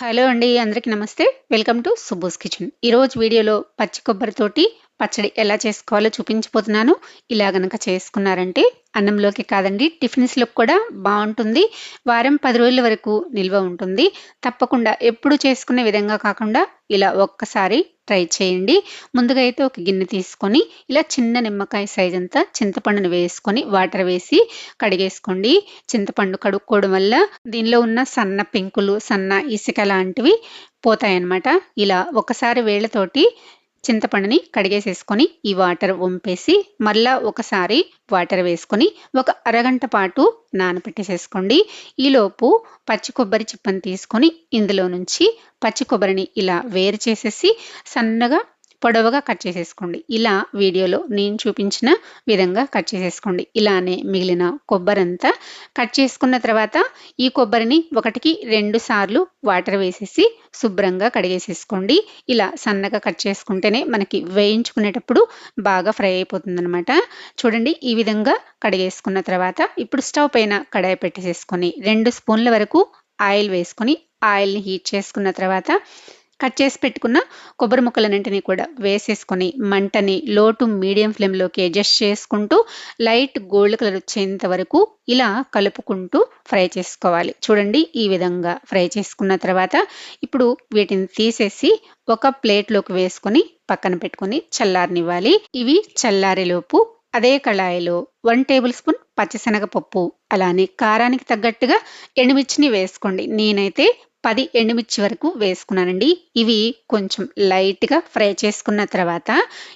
Hello అండి, అందరికీ నమస్తే. Welcome to Subbu's kitchen. ఈరోజు వీడియోలో పచ్చి కొబ్బరితోటి పచ్చడి ఎలా చేసుకోవాలో చూపించబోతున్నాను. ఇలా గనక చేసుకున్నారంటే అన్నంలోకి కాదండి, టిఫిన్స్‌లోకి కూడా బావుంటుంది. వారం 10 రోజుల వరకు నిల్వ ఉంటుంది. తప్పకుండా ఎప్పుడు చేసుకునే విధంగా కాకుండా ఇలా ఒక్కసారి ట్రై చేయండి. ముందుగా అయితే ఒక గిన్నె తీసుకొని ఇలా చిన్న నిమ్మకాయ సైజ్ అంతా చింతపండుని వేసుకొని వాటర్ వేసి కడిగేసుకోండి. చింతపండు కడుక్కోవడం వల్ల దీనిలో ఉన్న సన్న పెంకులు, సన్న ఇసుక లాంటివి పోతాయన్నమాట. ఇలా ఒకసారి వేళ్ళతోటి చింతపండుని కడిగేసేసుకొని ఈ వాటర్ వంపేసి మళ్ళా ఒకసారి వాటర్ వేసుకొని ఒక అరగంట పాటు నానబెట్టేసేసుకోండి. ఈలోపు పచ్చి కొబ్బరి చిప్పని తీసుకొని ఇందులో నుంచి పచ్చి కొబ్బరిని ఇలా వేరు చేసేసి సన్నగా పొడవుగా కట్ చేసేసుకోండి. ఇలా వీడియోలో నేను చూపించిన విధంగా కట్ చేసేసుకోండి. ఇలానే మిగిలిన కొబ్బరంతా కట్ చేసుకున్న తర్వాత ఈ కొబ్బరిని 1-2 సార్లు వాటర్ వేసేసి శుభ్రంగా కడిగేసేసుకోండి. ఇలా సన్నగా కట్ చేసుకుంటేనే మనకి వేయించుకునేటప్పుడు బాగా ఫ్రై అయిపోతుందన్నమాట. చూడండి, ఈ విధంగా కడిగేసుకున్న తర్వాత ఇప్పుడు స్టవ్ పైన కడాయి పెట్టేసేసుకొని 2 స్పూన్ల వరకు ఆయిల్ వేసుకొని ఆయిల్ని హీట్ చేసుకున్న తర్వాత కట్ చేసి పెట్టుకున్న కొబ్బరి ముక్కలన్నింటినీ కూడా వేసేసుకొని మంటని లో టు మీడియం ఫ్లేమ్లోకి అడ్జస్ట్ చేసుకుంటూ లైట్ గోల్డ్ కలర్ వచ్చేంత వరకు ఇలా కలుపుకుంటూ ఫ్రై చేసుకోవాలి. చూడండి, ఈ విధంగా ఫ్రై చేసుకున్న తర్వాత ఇప్పుడు వీటిని తీసేసి ఒక ప్లేట్లోకి వేసుకొని పక్కన పెట్టుకొని చల్లారనివ్వాలి. ఇవి చల్లారేలోపు అదే కళాయిలో 1 టేబుల్ స్పూన్ పచ్చిశనగపప్పు, అలానే కారానికి తగ్గట్టుగా ఎండుమిర్చిని వేసుకోండి. నేనైతే 10 ఎండుమిర్చి వరకు వేసుకున్నానండి. ఇవి కొంచెం లైట్గా ఫ్రై చేసుకున్న తర్వాత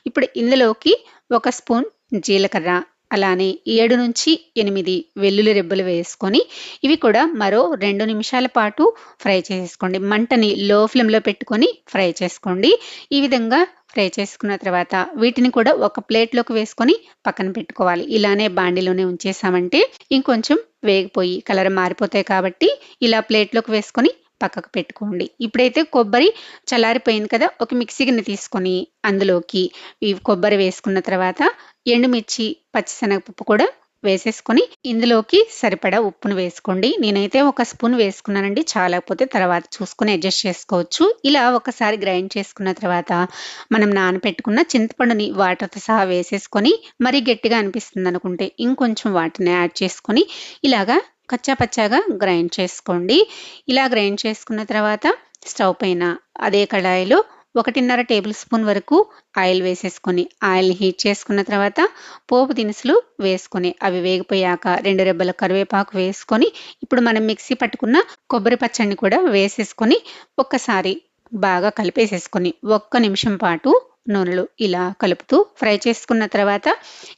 ఇప్పుడు ఇందులోకి 1 స్పూన్ జీలకర్ర, అలానే 7-8 వెల్లుల్లి రెబ్బలు వేసుకొని ఇవి కూడా మరో 2 నిమిషాల పాటు ఫ్రై చేసుకోండి. మంటని లో ఫ్లేమ్లో పెట్టుకొని ఫ్రై చేసుకోండి. ఈ విధంగా ఫ్రై చేసుకున్న తర్వాత వీటిని కూడా ఒక ప్లేట్లోకి వేసుకొని పక్కన పెట్టుకోవాలి. ఇలానే బాండిలోనే ఉంచేసామంటే ఇంకొంచెం వేగిపోయి కలర్ మారిపోతాయి కాబట్టి ఇలా ప్లేట్లోకి వేసుకొని పక్కకు పెట్టుకోండి. ఇప్పుడైతే కొబ్బరి చల్లారిపోయింది కదా, ఒక మిక్సీ గిన్నె తీసుకొని అందులోకి ఈ కొబ్బరి వేసుకున్న తర్వాత ఎండుమిర్చి, పచ్చిశనగపప్పు కూడా వేసేసుకొని ఇందులోకి సరిపడా ఉప్పును వేసుకోండి. నేనైతే 1 స్పూన్ వేసుకున్నానండి, చాలకపోతే తర్వాత చూసుకొని అడ్జస్ట్ చేసుకోవచ్చు. ఇలా ఒకసారి గ్రైండ్ చేసుకున్న తర్వాత మనం నానపెట్టుకున్న చింతపండుని వాటర్తో సహా వేసేసుకొని మరీ గట్టిగా అనిపిస్తుంది అనుకుంటే ఇంకొంచెం వాటిని యాడ్ చేసుకొని ఇలాగా కచ్చా పచ్చాగా గ్రైండ్ చేసుకోండి. ఇలా గ్రైండ్ చేసుకున్న తర్వాత స్టవ్ పైన అదే కడాయిలో 1.5 టేబుల్ స్పూన్ వరకు ఆయిల్ వేసేసుకొని ఆయిల్ని హీట్ చేసుకున్న తర్వాత పోపు దినుసులు వేసుకొని అవి వేగిపోయాక 2 రెబ్బల కరివేపాకు వేసుకొని ఇప్పుడు మనం మిక్సీ పట్టుకున్న కొబ్బరి పచ్చడిని కూడా వేసేసుకొని ఒక్కసారి బాగా కలిపేసేసుకొని 1 నిమిషం పాటు నూనెలో ఇలా కలుపుతూ ఫ్రై చేసుకున్న తర్వాత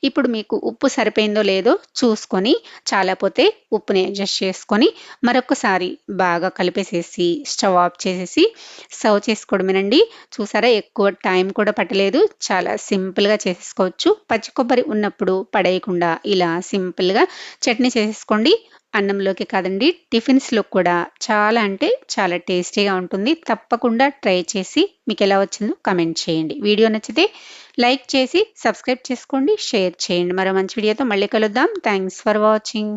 ఇప్పుడు మీకు ఉప్పు సరిపోయిందో లేదో చూసుకొని చాలాపోతే ఉప్పుని అడ్జస్ట్ చేసుకొని మరొకసారి బాగా కలిపేసేసి స్టవ్ ఆఫ్ చేసేసి సర్వ్ చేసుకోవడమేనండి. చూసారా, ఎక్కువ టైం కూడా పట్టలేదు, చాలా సింపుల్గా చేసేసుకోవచ్చు. పచ్చి కొబ్బరి ఉన్నప్పుడు పడేయకుండా ఇలా సింపుల్గా చట్నీ చేసేసుకోండి. అన్నంలోకి కాదండి, టిఫిన్స్లో కూడా చాలా అంటే చాలా టేస్టీగా ఉంటుంది. తప్పకుండా ట్రై చేసి మీకు ఎలా వచ్చిందో కామెంట్ చేయండి. వీడియో నచ్చితే లైక్ చేసి సబ్స్క్రైబ్ చేసుకోండి, షేర్ చేయండి. మరో మంచి వీడియోతో మళ్ళీ కలుద్దాం. Thanks for watching.